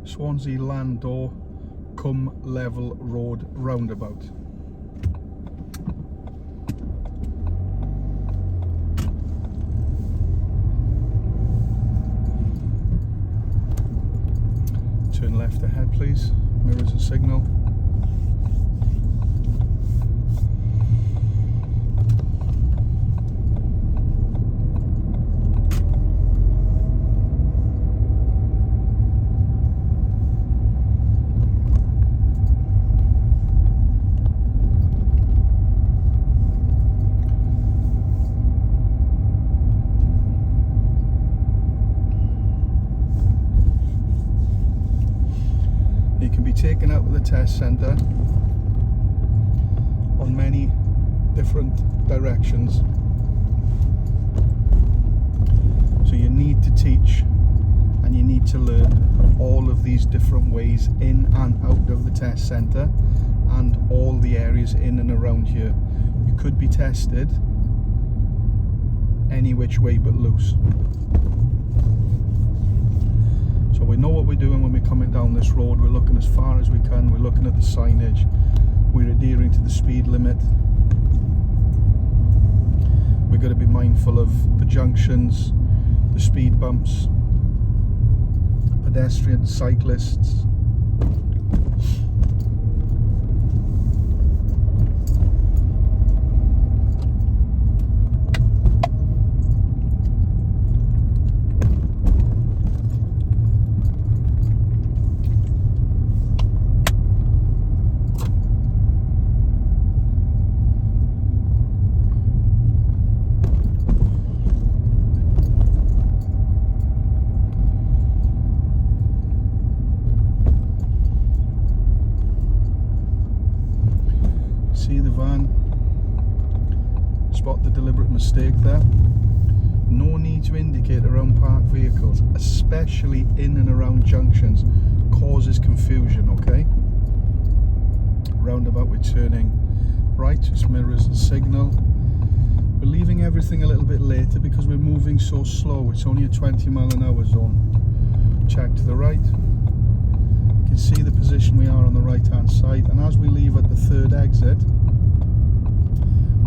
Swansea Landore Cwm Level Road Roundabout. Turn left ahead please, mirrors and signal. You can be taken out of the test centre on many different directions. So you need to teach and you need to learn all of these different ways in and out of the test centre and all the areas in and around here. You could be tested any which way but loose. So we know what we're doing when we're coming down this road. We're looking as far as we can, we're looking at the signage, we're adhering to the speed limit. We've got to be mindful of the junctions, the speed bumps, pedestrians, cyclists. See the van, spot the deliberate mistake there. No need to indicate around parked vehicles, especially in and around junctions, causes confusion, okay? Roundabout, we're turning right, it's mirrors and signal. We're leaving everything a little bit later because we're moving so slow. It's only a 20-mile-an-hour zone. Check to the right. You can see the position we are on the right hand side, and as we leave at the third exit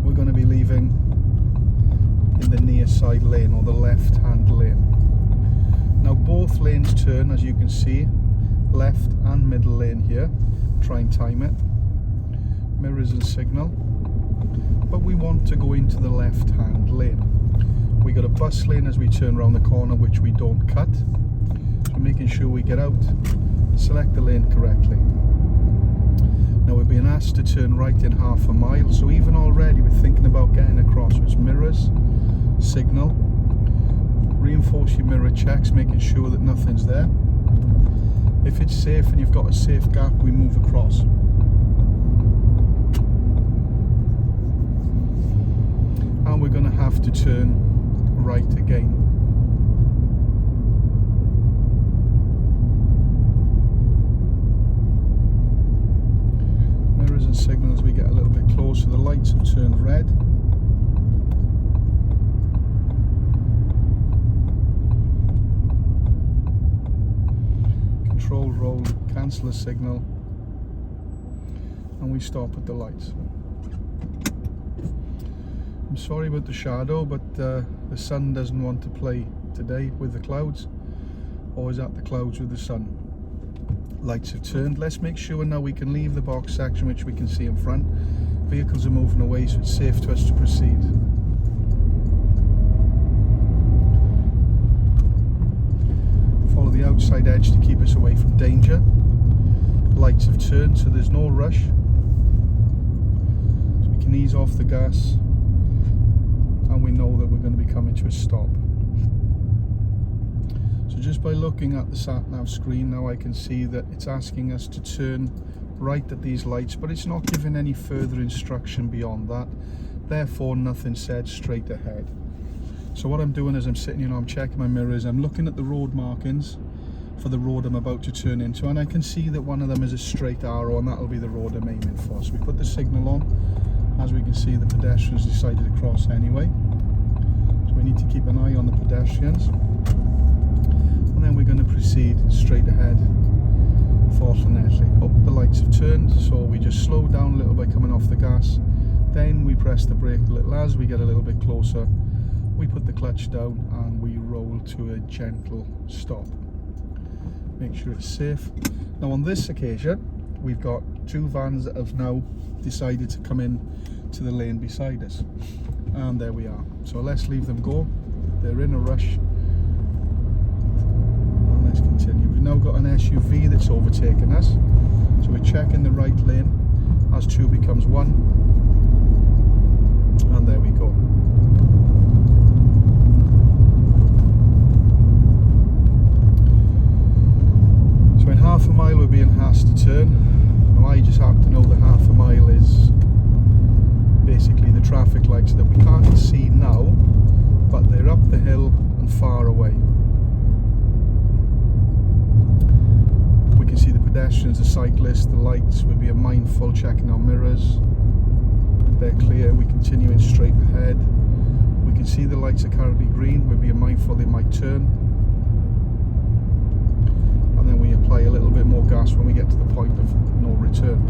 we're going to be leaving in the near side lane or the left hand lane. Now both lanes turn, as you can see, left and middle lane here. Try and time it, mirrors and signal, but we want to go into the left hand lane. We got a bus lane as we turn around the corner which we don't cut, so making sure we get out, select the lane correctly. Now we're being asked to turn right in half a mile, so even already we're thinking about getting across. So it's mirrors, signal, reinforce your mirror checks, making sure that nothing's there. If it's safe and you've got a safe gap, we move across. And we're going to have to turn right again. And signal as we get a little bit closer. The lights have turned red. Control roll, cancel the signal, and we stop at the lights. I'm sorry about the shadow, but the sun doesn't want to play today with the clouds, or is that the clouds with the sun? Lights have turned. Let's make sure now we can leave the box section which we can see in front. Vehicles are moving away, so it's safe to us to proceed. Follow the outside edge to keep us away from danger. Lights have turned, so there's no rush. So we can ease off the gas, and we know that we're going to be coming to a stop. So just by looking at the sat-nav screen now, I can see that it's asking us to turn right at these lights, but it's not giving any further instruction beyond that. Therefore, nothing said straight ahead. So what I'm doing is I'm sitting, I'm checking my mirrors, I'm looking at the road markings for the road I'm about to turn into, and I can see that one of them is a straight arrow, and that'll be the road I'm aiming for. So we put the signal on. As we can see, the pedestrians decided to cross anyway. So we need to keep an eye on the pedestrians. And then we're going to proceed straight ahead unfortunately. The lights have turned, so we just slow down a little by coming off the gas. Then we press the brake a little. As we get a little bit closer, we put the clutch down and we roll to a gentle stop. Make sure it's safe. Now on this occasion, we've got two vans that have now decided to come in to the lane beside us. And there we are. So let's leave them go. They're in a rush. And let's continue. We've now got an SUV that's overtaken us. So we're checking the right lane as two becomes one. And there we go. So in half a mile we're being asked to turn. Now I just happen to know that half a mile is basically the traffic lights that we can't see now, but they're up the hill and far away. We can see the pedestrians, the cyclists, the lights. We'll be mindful, checking our mirrors. They're clear. We continuing straight ahead. We can see the lights are currently green. We'll be mindful they might turn. And then we apply a little bit more gas when we get to the point of no return.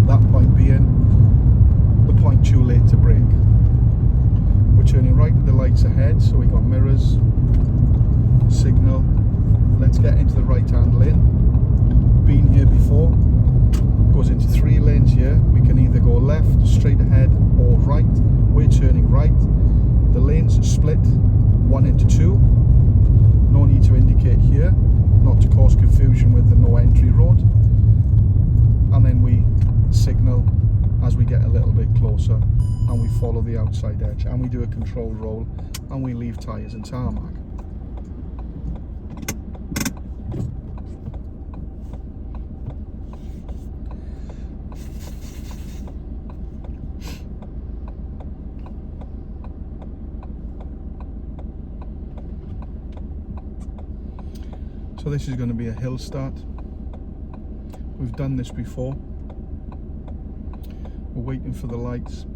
That point being the point too late to brake. We're turning right at the lights ahead, so we got mirrors, signal. Let's get into the right hand lane. Been here before. Goes into 3 lanes here. We can either go left, straight ahead, or right. We're turning right. The lanes are split 1 into 2. No need to indicate here, not to cause confusion with the no entry road. And then we signal as we get a little bit closer, and we follow the outside edge, and we do a control roll, and we leave tyres and tarmac. So this is going to be a hill start. We've done this before. We're waiting for the lights.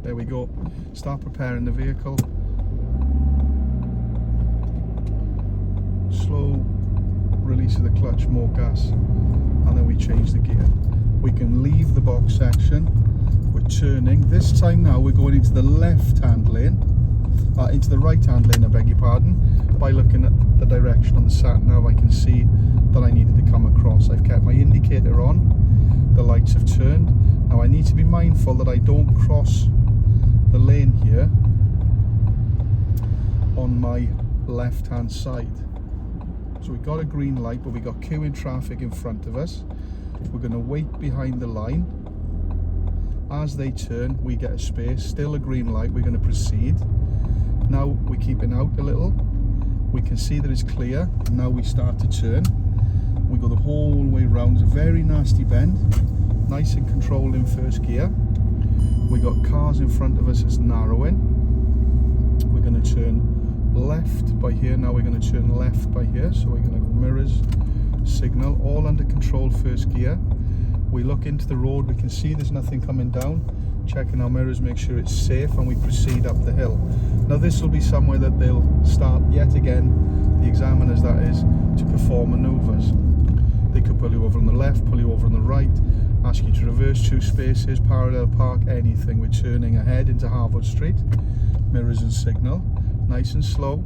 There we go. Start preparing the vehicle. Slow release of the clutch, more gas, and then we change the gear. We can leave the box section. We're turning. This time now we're going into the left-hand lane. Into the right-hand lane, I beg your pardon. By looking at the direction on the sat nav, I can see that I needed to come across. I've kept my indicator on. The lights have turned. Now I need to be mindful that I don't cross the lane here on my left-hand side. So we've got a green light, but we've got queuing traffic in front of us. We're going to wait behind the line. As they turn, we get a space. Still a green light. We're going to proceed. Now we're keeping out a little. We can see that it's clear. Now we start to turn. We go the whole way round. It's a very nasty bend. Nice and controlled in first gear. We got cars in front of us. It's narrowing. We're going to turn left by here. Now we're going to turn left by here. So we're going to go mirrors, signal, all under control first gear. We look into the road. We can see there's nothing coming down. Checking our mirrors, make sure it's safe, and we proceed up the hill. Now this will be somewhere that they'll start yet again, the examiners that is, to perform manoeuvres. They could pull you over on the left, pull you over on the right, ask you to reverse 2 spaces, parallel park, anything. We're turning ahead into Harvard Street. Mirrors and signal, nice and slow.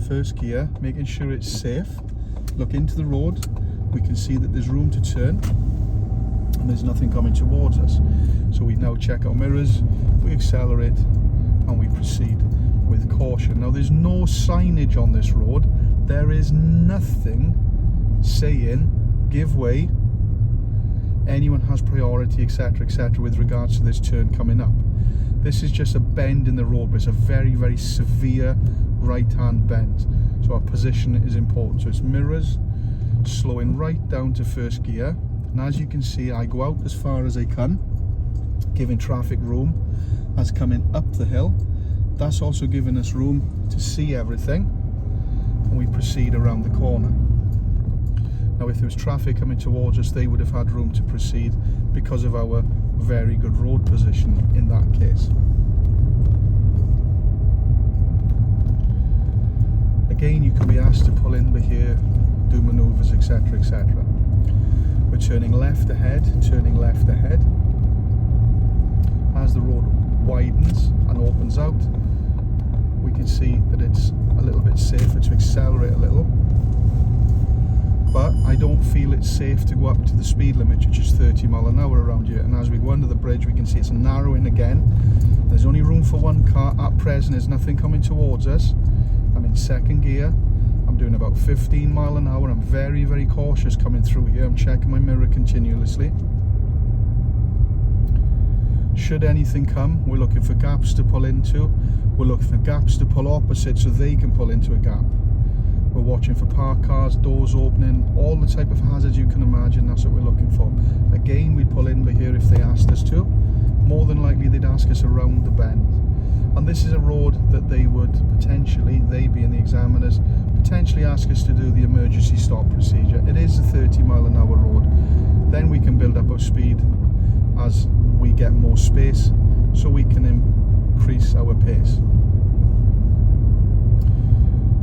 First gear, making sure it's safe. Look into the road. We can see that there's room to turn. And there's nothing coming towards us. So we now check our mirrors, we accelerate, and we proceed with caution. Now there's no signage on this road. There is nothing saying give way, anyone has priority, etc., etc., with regards to this turn coming up. This is just a bend in the road, but it's a very, very severe right-hand bend. So our position is important. So it's mirrors, slowing right down to first gear. And as you can see, I go out as far as I can, giving traffic room as coming up the hill. That's also giving us room to see everything, and we proceed around the corner. Now if there was traffic coming towards us, they would have had room to proceed because of our very good road position in that case. Again, you can be asked to pull in by here, do manoeuvres, etc, etc. We're turning left ahead, turning left ahead. As the road widens and opens out, we can see that it's a little bit safer to accelerate a little, but I don't feel it's safe to go up to the speed limit, which is 30 mile an hour around here. And as we go under the bridge, we can see it's narrowing again. There's only room for one car at present. There's nothing coming towards us. I'm in second gear. I'm doing about 15 mile an hour. I'm very, very cautious coming through here. I'm checking my mirror continuously. Should anything come, we're looking for gaps to pull into. We're looking for gaps to pull opposite so they can pull into a gap. We're watching for parked cars, doors opening, all the type of hazards you can imagine. That's what we're looking for. Again, we'd pull in by here if they asked us to. More than likely they'd ask us around the bend. And this is a road that they would potentially, they being the examiners, potentially ask us to do the emergency stop procedure. It is a 30 mile an hour road. Then we can build up our speed as we get more space, so we can increase our pace.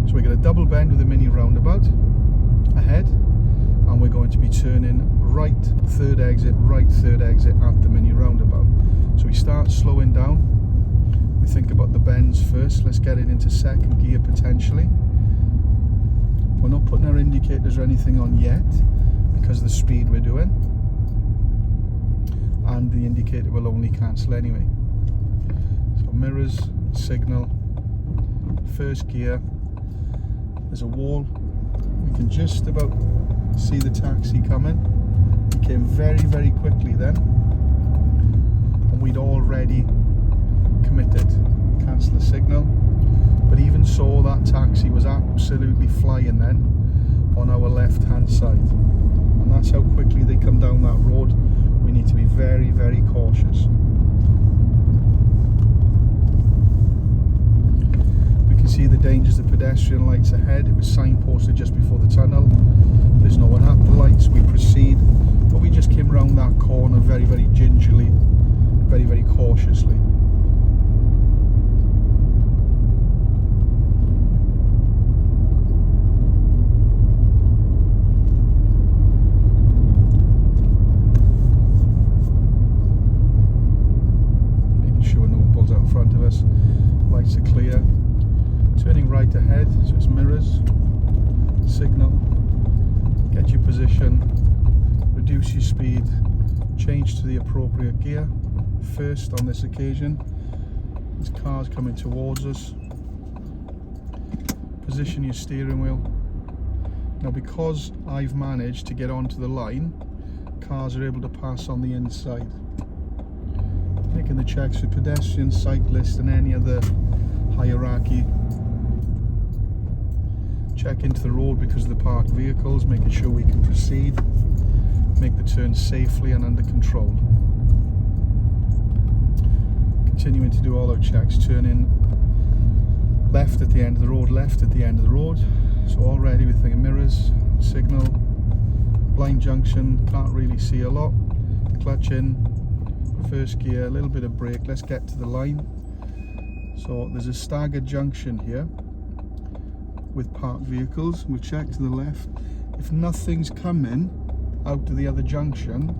So we get a double bend with a mini roundabout ahead, and we're going to be turning right third exit at the mini roundabout. So we start slowing down. We think about the bends first. Let's get it into second gear potentially. We're not putting our indicators or anything on yet because of the speed we're doing, and the indicator will only cancel anyway. So mirrors, signal, first gear. There's a wall. We can just about see the taxi coming. It came very, very quickly then, and we'd already committed. Cancel the signal. But even so, that taxi was absolutely flying then on our left hand side, and that's how quickly they come down that road. We need to be very, very cautious. We can see the dangers of pedestrian lights ahead. It was signposted just before the tunnel. There's no one at the lights. We proceed, but we just came round that corner very, very gingerly, very, very cautiously. Out in front of us, lights are clear. Turning right ahead, so it's mirrors, signal, get your position, reduce your speed, change to the appropriate gear first on this occasion. There's cars coming towards us. Position your steering wheel. Now, because I've managed to get onto the line, cars are able to pass on the inside. Making the checks for pedestrians, cyclists and any other hierarchy. Check into the road because of the parked vehicles, making sure we can proceed. Make the turn safely and under control. Continuing to do all our checks, turning left at the end of the road, left at the end of the road. So already we're thinking mirrors, signal, blind junction, can't really see a lot. Clutch in. First gear, a little bit of brake. Let's get to the line. So there's a staggered junction here with parked vehicles. We'll check to the left. If nothing's coming out to the other junction,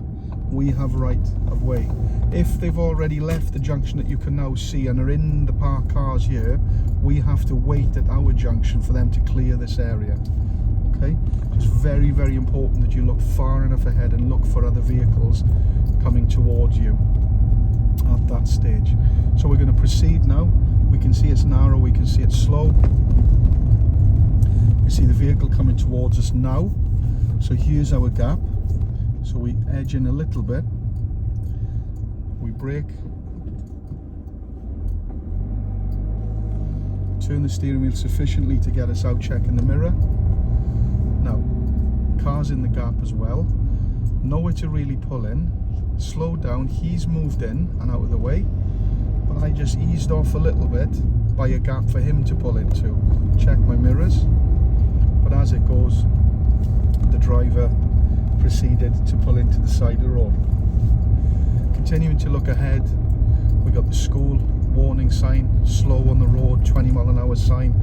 we have right of way. If they've already left the junction that you can now see and are in the parked cars here, we have to wait at our junction for them to clear this area. Okay, it's very, very important that you look far enough ahead and look for other vehicles coming towards you at that stage. So we're going to proceed now. We can see it's narrow, we can see it's slow. We see the vehicle coming towards us now. So here's our gap. So we edge in a little bit. We brake. Turn the steering wheel sufficiently to get us out checking the mirror. Now, car's in the gap as well. Nowhere to really pull in. Slow down. He's moved in and out of the way, but I just eased off a little bit by a gap for him to pull into. Check my mirrors, but as it goes, the driver proceeded to pull into the side of the road. Continuing to look ahead, we got the school warning sign, slow on the road, 20 mile an hour sign.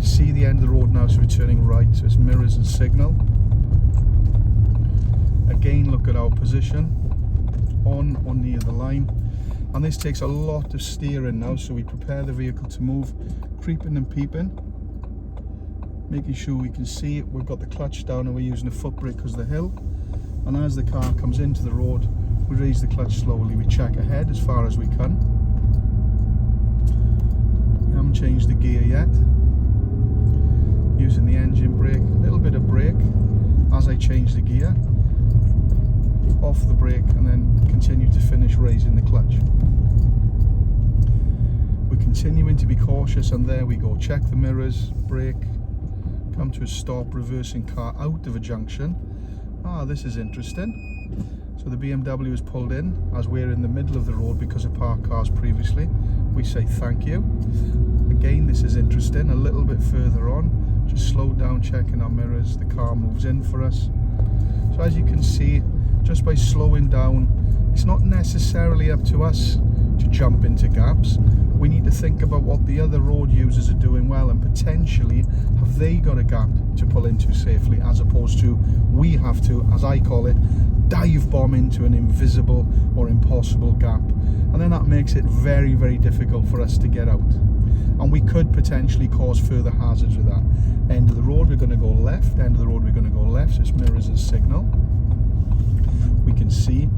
can see the end of the road now, so we're turning right, so it's mirrors and signal. Again, look at our position, on or near the line. And this takes a lot of steering now, so we prepare the vehicle to move, creeping and peeping, making sure we can see it. We've got the clutch down and we're using a foot brake because of the hill. And as the car comes into the road, we raise the clutch slowly. We check ahead as far as we can. We haven't changed the gear yet. Using the engine brake, a little bit of brake as I change the gear. Off the brake and then continue to finish raising the clutch. We're continuing to be cautious, and there we go. Check the mirrors, brake, come to a stop, reversing car out of a junction. Ah, this is interesting. So the BMW is pulled in as we're in the middle of the road because of parked cars previously. We say thank you. Again, this is interesting. A little bit further on, just slow down, checking our mirrors. The car moves in for us. So as you can see, just by slowing down, it's not necessarily up to us to jump into gaps. We need to think about what the other road users are doing well, and potentially have they got a gap to pull into safely, as opposed to we have to, as I call it, dive bomb into an invisible or impossible gap. And then that makes it very, very difficult for us to get out. And we could potentially cause further hazards with that. End of the road, we're going to go left. End of the road, we're going to go left. So it's mirrors and signal. We can see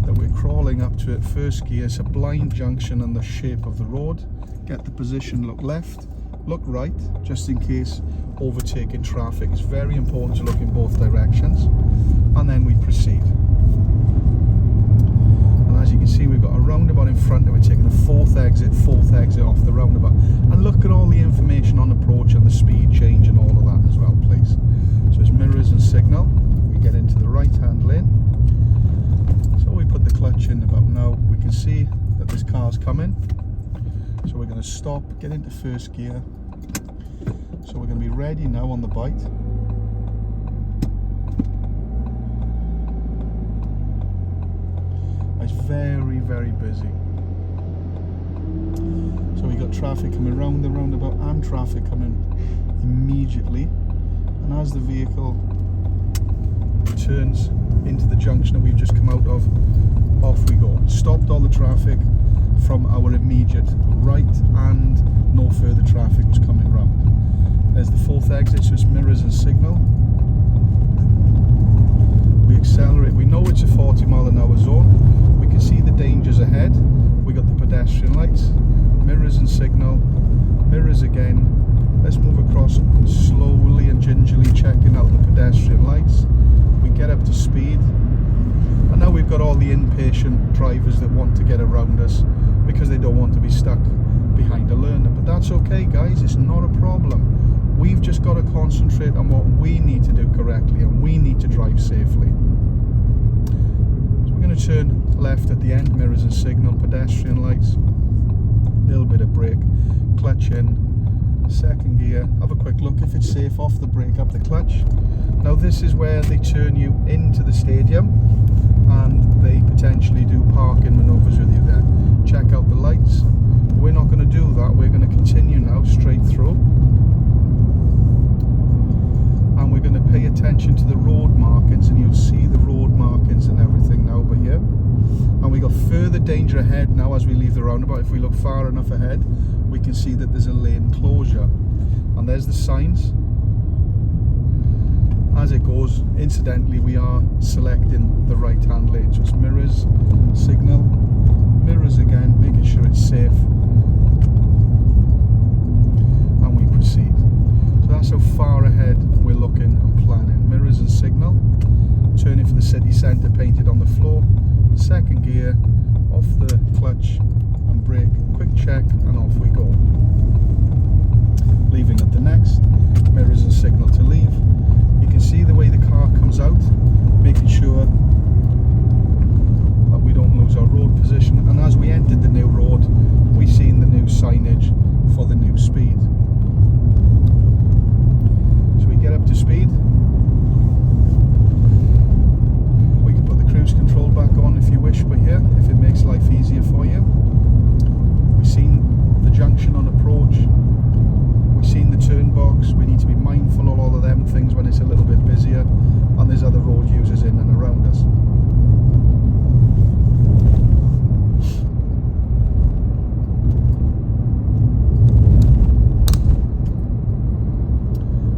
that we're crawling up to it, first gear. It's a blind junction and the shape of the road. Get the position, look left, look right, just in case overtaking traffic. It's very important to look in both directions. And then we proceed. And as you can see, we've got a roundabout in front and we're taking a fourth exit off the roundabout. And look at all the information on approach and the speed change and all of that as well, please. So it's mirrors and signal. We get into the right hand lane. So we put the clutch in about now. We can see that this car's coming. So we're going to stop, get into first gear. So we're going to be ready now on the bite. It's very, very busy. So we got traffic coming around the roundabout and traffic coming immediately. And as the vehicle turns into the junction that we've just come out of, off we go. Stopped all the traffic from our immediate right, and no further traffic was coming around. There's the fourth exit, so it's mirrors and signal. We accelerate. We know it's a 40 mile an hour zone. We can see the dangers ahead. We got the pedestrian lights, mirrors and signal, mirrors again. Let's move across slowly and gingerly, checking out the pedestrian lights. We get up to speed, and now we've got all the impatient drivers that want to get around us because they don't want to be stuck behind a learner. But that's okay, guys, it's not a problem. We've just got to concentrate on what we need to do correctly, and we need to drive safely. So we're going to turn left at the end, mirrors and signal, pedestrian lights, a little bit of brake, clutch in, second gear, have a quick look if it's safe, off the brake, up the clutch. Now this is where they turn you into the stadium, and they potentially do parking manoeuvres with you there. Check out the lights. We're not going to do that. We're going to continue now straight through, and we're going to pay attention to the road markings, and you'll see the road markings and everything now over here. And we got further danger ahead now as we leave the roundabout. If we look far enough ahead, we can see that there's a lane closure, and there's the signs. As it goes, incidentally, we are selecting the right hand lane, so it's mirrors, signal, mirrors again, making sure it's safe, and we proceed. So that's how far ahead we're looking and planning. Mirrors and signal, turning for the city centre painted on the floor, second gear, off the clutch and brake, quick check, and off we go. Leaving at the next, mirrors and signal to leave. You can see the way the car comes out, making sure that we don't lose our road position. And as we entered the new road, we've seen the new signage for the new speed. So we get up to speed. We can put the cruise control back on if you wish, but here, if it makes life easier for you. We've seen the junction cruisers in and around us.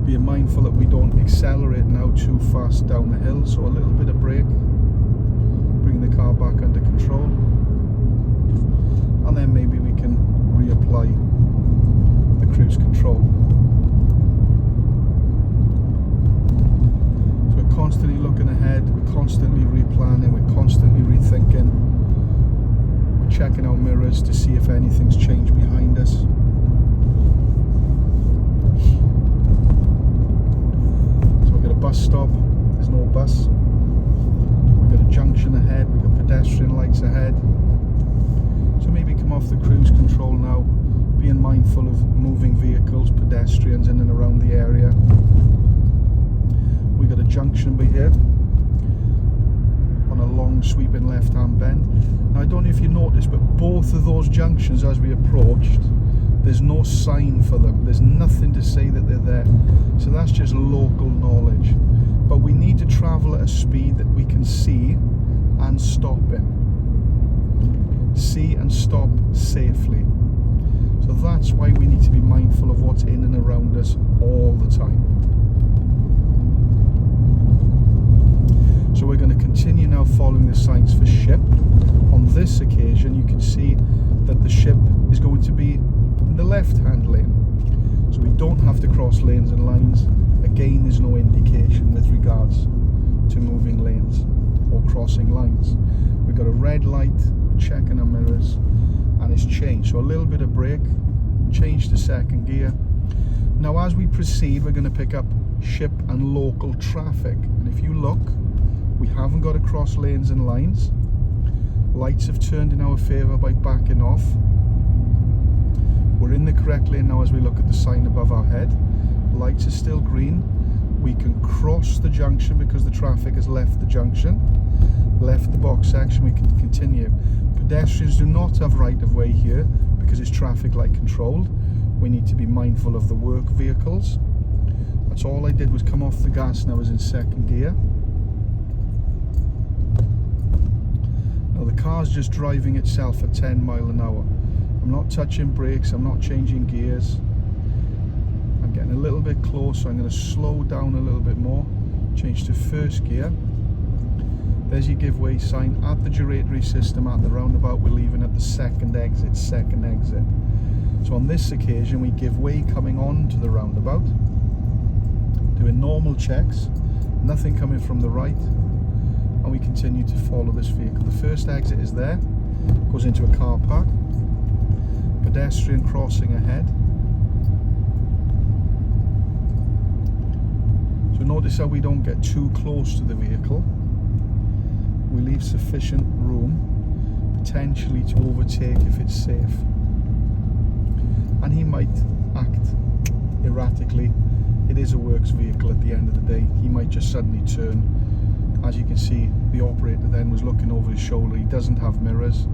Being mindful that we don't accelerate now too fast down the hill, so a little bit of brake, bring the car back under control, and then maybe we can reapply the cruise control. So we're constantly looking ahead, we're constantly replanning, we're constantly rethinking, we're checking our mirrors to see if anything's changed behind us. So we've got a bus stop, there's no bus. We've got a junction ahead, we've got pedestrian lights ahead. So maybe come off the cruise control now, being mindful of moving vehicles, pedestrians in and around the area. We've got a junction by here on a long sweeping left hand bend. Now I don't know if you noticed, but both of those junctions as we approached, there's no sign for them, there's nothing to say that they're there, so that's just local knowledge. But we need to travel at a speed that we can see and stop in. See and stop safely. So that's why we need to be mindful of what's in and around us all the time. So we're going to continue now following the signs for ship. On this occasion you can see that the ship is going to be in the left hand lane. So we don't have to cross lanes and lines. Again, there's no indication with regards to moving lanes or crossing lines. We've got a red light, we're checking our mirrors, and it's changed. So a little bit of brake, change to second gear. Now as we proceed, we're going to pick up ship and local traffic. And if you look, we haven't got to cross lanes and lines. Lights have turned in our favour by backing off. We're in the correct lane now as we look at the sign above our head. Lights are still green. We can cross the junction because the traffic has left the junction, left the box section. We can continue. Pedestrians do not have right of way here because it's traffic light controlled. We need to be mindful of the work vehicles. That's all I did was come off the gas and I was in second gear. Now the car's just driving itself at 10 miles an hour. I'm not touching brakes, I'm not changing gears. I'm getting a little bit closer, I'm going to slow down a little bit more, change to first gear. There's your give way sign. At the gyratory system at the roundabout, we're leaving at the second exit. So on this occasion we give way coming on to the roundabout, doing normal checks, nothing coming from the right, and we continue to follow this vehicle. The first exit is there, goes into a car park. Pedestrian crossing ahead. So notice how we don't get too close to the vehicle. We leave sufficient room potentially to overtake if it's safe. And he might act erratically. It is a works vehicle at the end of the day. He might just suddenly turn. As you can see, the operator then was looking over his shoulder. He doesn't have mirrors,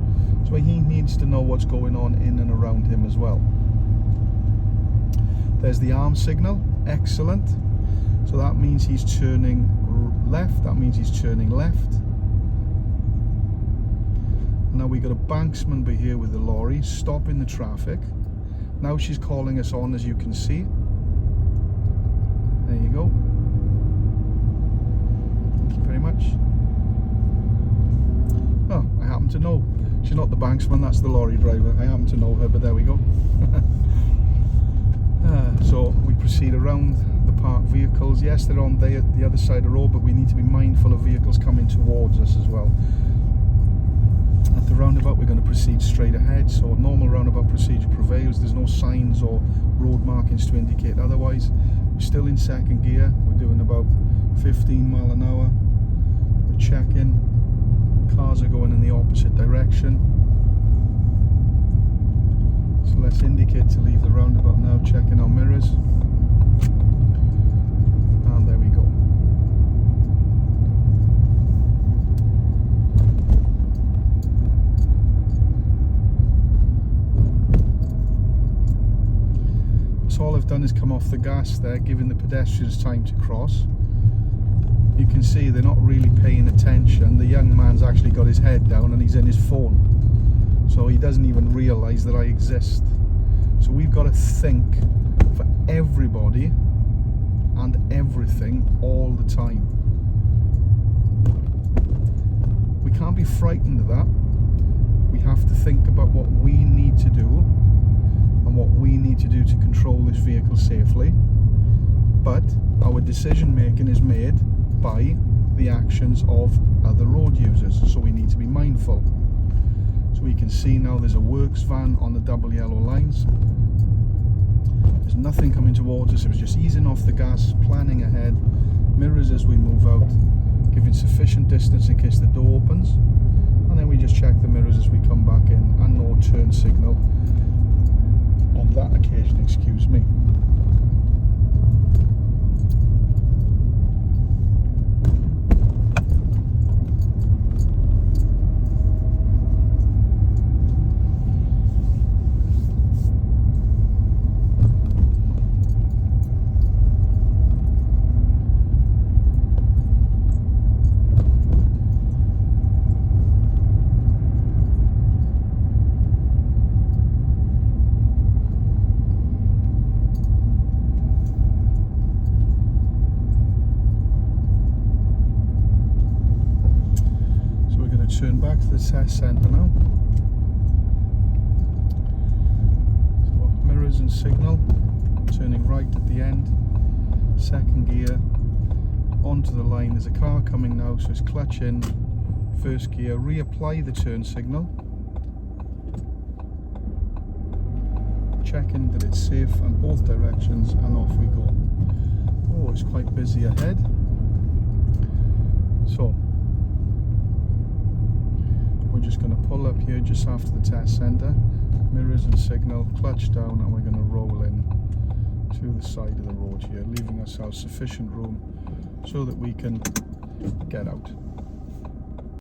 so he needs to know what's going on in and around him as well. There's the arm signal, excellent. So that means he's turning left, that means he's turning left. Now we've got a banksman by here with the lorry, stopping the traffic. Now she's calling us on, as you can see. There you go. Thank you very much. Oh, I happen to know. She's not the banksman, that's the lorry driver. I happen to know her, but there we go. So we proceed around the parked vehicles. Yes, they're on the other side of the road, but we need to be mindful of vehicles coming towards us as well. At the roundabout, we're going to proceed straight ahead, so normal roundabout procedure prevails. There's no signs or road markings to indicate otherwise. We're still in second gear. We're doing about 15 miles an hour. We're checking. Cars are going in the opposite direction. So let's indicate to leave the roundabout now, checking our mirrors. And there we go. So all I've done is come off the gas there, giving the pedestrians time to cross. You can see they're not really paying attention. The young man's actually got his head down and he's in his phone, so he doesn't even realise that I exist. So we've got to think for everybody and everything all the time. We can't be frightened of that. We have to think about what we need to do and what we need to do to control this vehicle safely. But our decision making is made by the actions of other road users, so we need to be mindful. So we can see now there's a works van on the double yellow lines. There's nothing coming towards us, it was just easing off the gas, planning ahead, mirrors as we move out, giving sufficient distance in case the door opens, and then we just check the mirrors as we come back in, and no turn signal on that occasion, excuse me. Turn back to the test centre now. So mirrors and signal, turning right at the end, second gear, onto the line. There's a car coming now, so it's clutch in, first gear, reapply the turn signal, checking that it's safe in both directions, and off we go. Oh, it's quite busy ahead. So we're just going to pull up here just after the test centre, mirrors and signal, clutch down, and we're going to roll in to the side of the road here, leaving ourselves sufficient room so that we can get out.